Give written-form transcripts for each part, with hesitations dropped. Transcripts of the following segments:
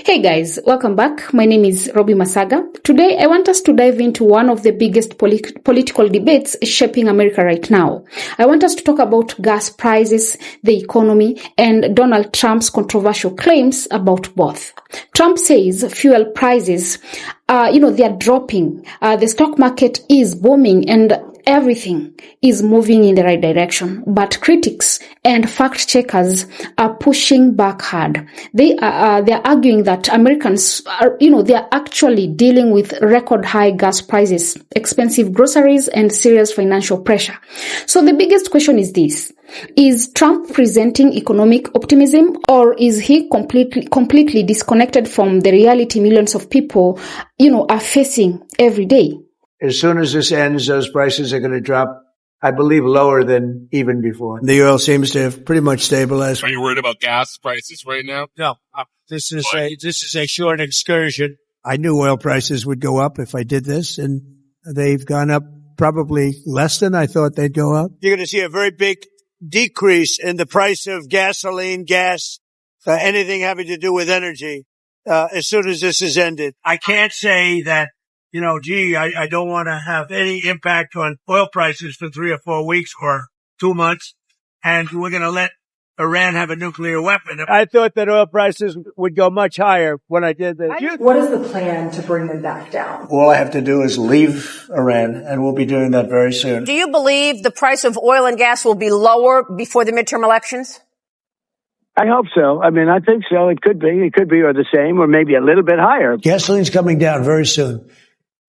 Hey guys, welcome back. My name is Robbie Masaga. Today I want us to dive into one of the biggest political debates shaping America right now. I want us to talk about gas prices, the economy, and Donald Trump's controversial claims about both. Trump says fuel prices, they are dropping. The stock market is booming and everything is moving in the right direction, but critics and fact checkers are pushing back hard. They are arguing that Americans are, they are actually dealing with record high gas prices, expensive groceries, and serious financial pressure. So the biggest question is this: is Trump presenting economic optimism, or is he completely disconnected from the reality millions of people, are facing every day? As soon as this ends, those prices are going to drop, I believe, lower than even before. The oil seems to have pretty much stabilized. Are you worried about gas prices right now? No, this is a short excursion. I knew oil prices would go up if I did this, and they've gone up probably less than I thought they'd go up. You're going to see a very big decrease in the price of gasoline, gas, anything having to do with energy, as soon as this is ended. I can't say that, I don't want to have any impact on oil prices for 3 or 4 weeks or 2 months, and we're going to let Iran have a nuclear weapon. I thought that oil prices would go much higher when I did this. What is the plan to bring them back down? All I have to do is leave Iran, and we'll be doing that very soon. Do you believe the price of oil and gas will be lower before the midterm elections? I hope so. I think so. It could be, or the same, or maybe a little bit higher. Gasoline's coming down very soon.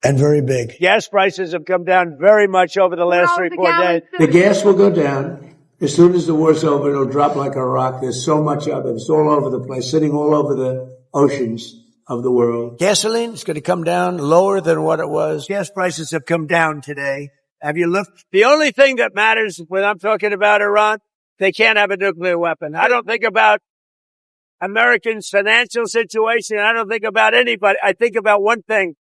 And very big. Gas prices have come down very much over the last 3-4 days. The gas will go down. As soon as the war's over, it'll drop like a rock. There's so much of it. It's all over the place, sitting all over the oceans of the world. Gasoline is going to come down lower than what it was. Gas prices have come down today. Have you looked? The only thing that matters when I'm talking about Iran, they can't have a nuclear weapon. I don't think about Americans' financial situation. I don't think about anybody. I think about one thing.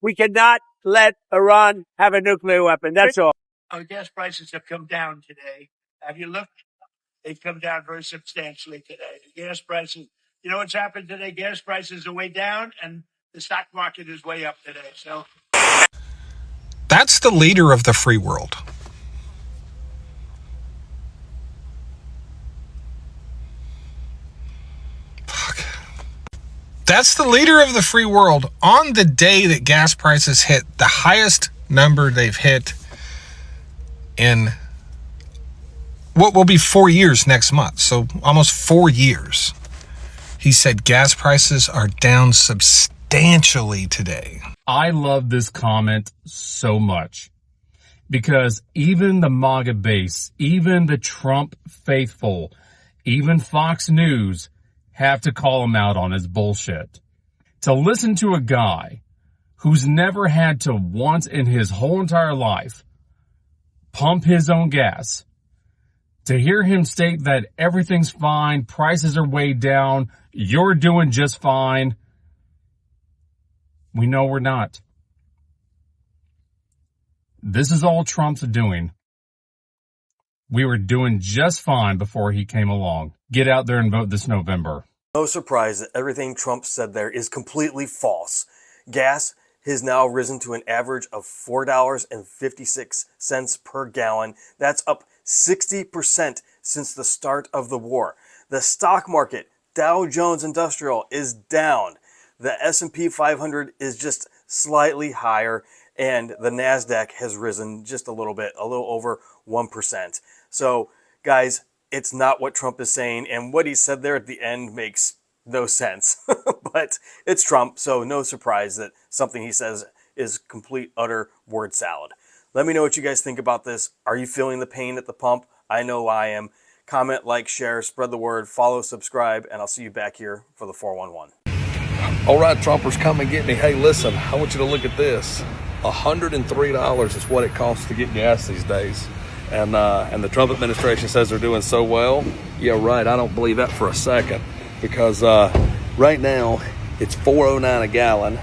We cannot let Iran have a nuclear weapon. That's all. Our gas prices have come down today. Have you looked? They've come down very substantially today. The gas prices, you know what's happened today? Gas prices are way down and the stock market is way up today. So That's the leader of the free world. That's the leader of the free world on the day that gas prices hit the highest number they've hit in what will be 4 years next month. So almost 4 years. He said gas prices are down substantially today. I love this comment so much because even the MAGA base, even the Trump faithful, even Fox News have to call him out on his bullshit. To listen to a guy who's never had to once in his whole entire life pump his own gas, to hear him state that everything's fine, prices are way down, you're doing just fine, we know we're not. This is all Trump's doing. We were doing just fine before he came along. Get out there and vote this November. No surprise that everything Trump said there is completely false. Gas has now risen to an average of $4.56 per gallon. That's up 60% since the start of the war. The stock market, Dow Jones Industrial, is down. The S&P 500 is just slightly higher, and the NASDAQ has risen just a little bit, a little over 1%. So, guys, it's not what Trump is saying, and what he said there at the end makes no sense. But it's Trump, so no surprise that something he says is complete, utter word salad. Let me know what you guys think about this. Are you feeling the pain at the pump? I know I am. Comment, like, share, spread the word, follow, subscribe, and I'll see you back here for the 411. All right, Trumpers, come and get me. Hey, listen, I want you to look at this. $103 is what it costs to get gas these days. And the Trump administration says they're doing so well. Yeah, right. I don't believe that for a second, because right now it's $4.09 a gallon.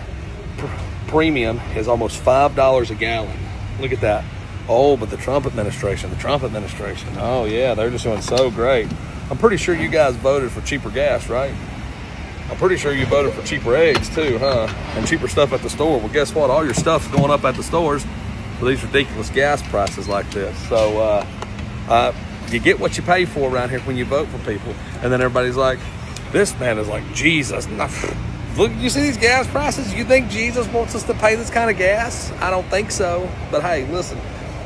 Premium is almost $5 a gallon. Look at that. Oh, but the Trump administration. Oh yeah, they're just doing so great. I'm pretty sure you guys voted for cheaper gas, right? I'm pretty sure you voted for cheaper eggs too, huh? And cheaper stuff at the store. Well, guess what? All your stuff's going up at the stores for these ridiculous gas prices like this. So you get what you pay for around here when you vote for people. And then everybody's like, this man is like Jesus. Look, you see these gas prices? You think Jesus wants us to pay this kind of gas? I don't think so. But hey, listen,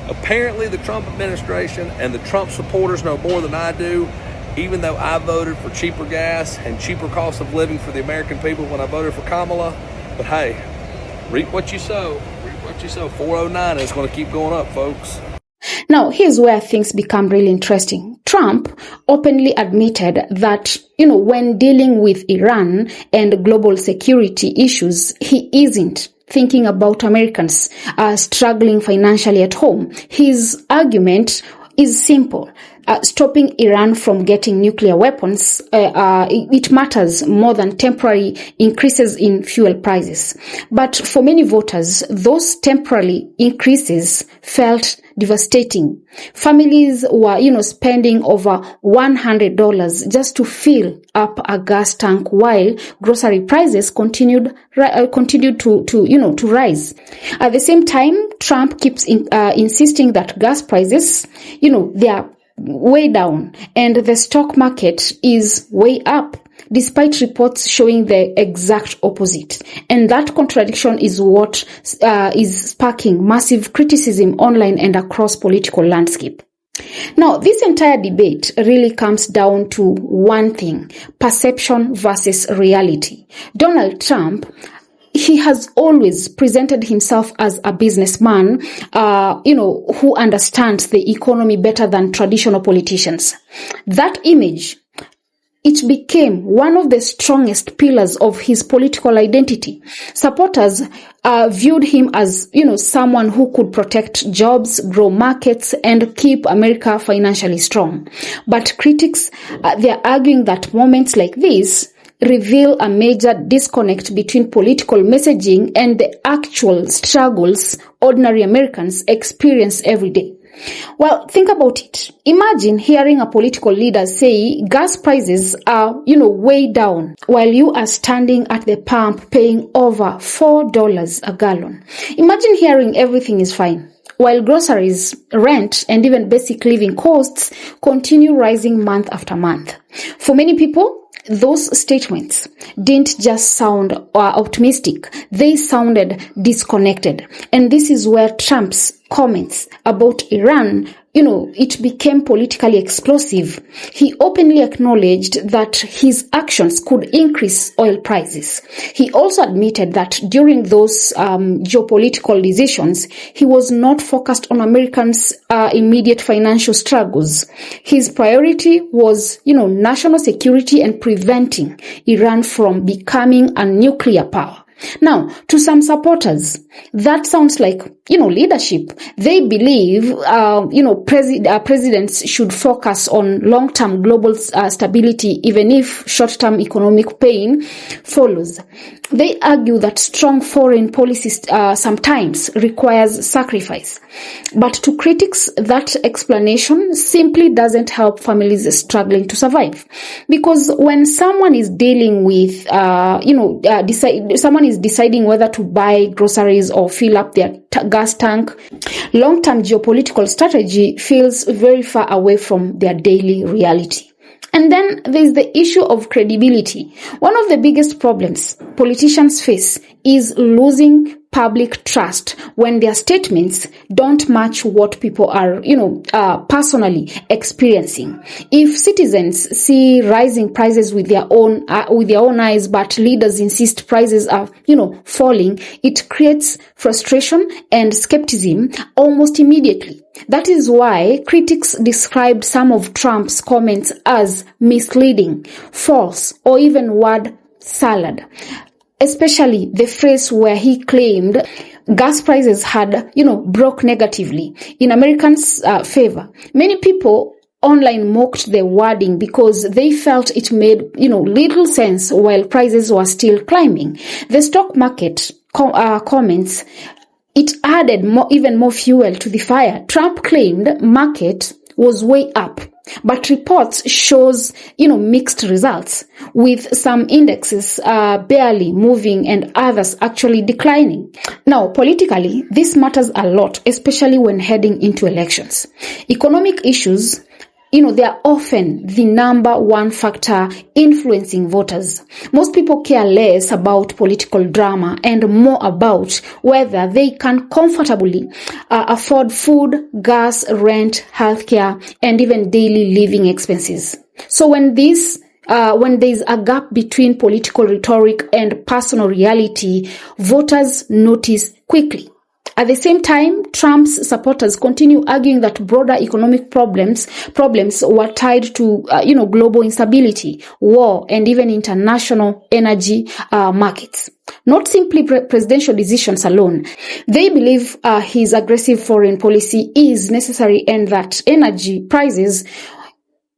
apparently the Trump administration and the Trump supporters know more than I do. Even though I voted for cheaper gas and cheaper cost of living for the American people when I voted for Kamala. But hey, reap what you sow. Reap what you sow. 409 is going to keep going up, folks. Now, here's where things become really interesting. Trump openly admitted that, when dealing with Iran and global security issues, he isn't thinking about Americans struggling financially at home. His argument is simple. Stopping Iran from getting nuclear weapons, it matters more than temporary increases in fuel prices. But for many voters, those temporary increases felt devastating. Families were, spending over $100 just to fill up a gas tank while grocery prices continued to rise. At the same time, Trump keeps insisting that gas prices, they are way down and the stock market is way up, despite reports showing the exact opposite. And that contradiction is what is sparking massive criticism online and across political landscape. Now, this entire debate really comes down to one thing: perception versus reality. Donald Trump, he has always presented himself as a businessman, who understands the economy better than traditional politicians. That image, it became one of the strongest pillars of his political identity. Supporters viewed him as, someone who could protect jobs, grow markets, and keep America financially strong. But critics, they're arguing that moments like this reveal a major disconnect between political messaging and the actual struggles ordinary Americans experience every day. Well, think about it. Imagine hearing a political leader say gas prices are, way down while you are standing at the pump paying over $4 a gallon. Imagine hearing everything is fine while groceries, rent, and even basic living costs continue rising month after month. For many people, those statements didn't just sound optimistic, they sounded disconnected. And this is where Trump's comments about Iran, it became politically explosive. He openly acknowledged that his actions could increase oil prices. He also admitted that during those geopolitical decisions, he was not focused on Americans' immediate financial struggles. His priority was, national security and preventing Iran from becoming a nuclear power. Now, to some supporters, that sounds like, leadership. They believe, presidents should focus on long-term global stability, even if short-term economic pain follows. They argue that strong foreign policy sometimes requires sacrifice. But to critics, that explanation simply doesn't help families struggling to survive. Because when someone is dealing with, someone is deciding whether to buy groceries or fill up their gas tank, long-term geopolitical strategy feels very far away from their daily reality. And then there's the issue of credibility. One of the biggest problems politicians face is losing public trust when their statements don't match what people are, personally experiencing. If citizens see rising prices with their own eyes, but leaders insist prices are, falling, it creates frustration and skepticism almost immediately. That is why critics described some of Trump's comments as misleading, false, or even word salad. Especially the phrase where he claimed gas prices had, broke negatively in Americans' favor. Many people online mocked the wording because they felt it made, little sense while prices were still climbing. The stock market comments, it added even more fuel to the fire. Trump claimed market was way up. But reports shows, mixed results, with some indexes barely moving and others actually declining. Now, politically, this matters a lot, especially when heading into elections. Economic issues, they are often the number one factor influencing voters. Most people care less about political drama and more about whether they can comfortably afford food, gas, rent, healthcare, and even daily living expenses. So when there's a gap between political rhetoric and personal reality, voters notice quickly. At the same time, Trump's supporters continue arguing that broader economic problems were tied to, global instability, war, and even international energy markets. Not simply presidential decisions alone. They believe his aggressive foreign policy is necessary and that energy prices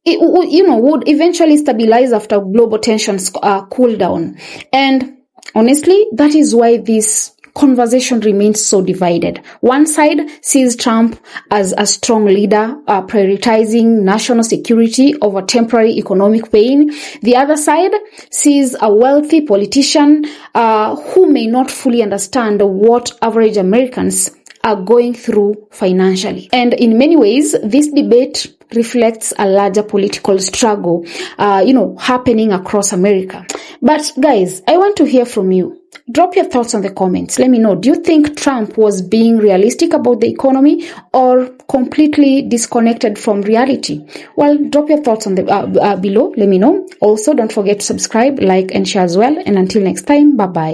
would eventually stabilize after global tensions cool down. And honestly, that is why this conversation remains so divided. One side sees Trump as a strong leader, prioritizing national security over temporary economic pain. The other side sees a wealthy politician who may not fully understand what average Americans are going through financially. And in many ways, this debate reflects a larger political struggle, happening across America. But guys, I want to hear from you. Drop your thoughts on the comments. Let me know. Do you think Trump was being realistic about the economy or completely disconnected from reality? Well, drop your thoughts on the below. Let me know. Also, don't forget to subscribe, like, and share as well. And until next time, bye-bye.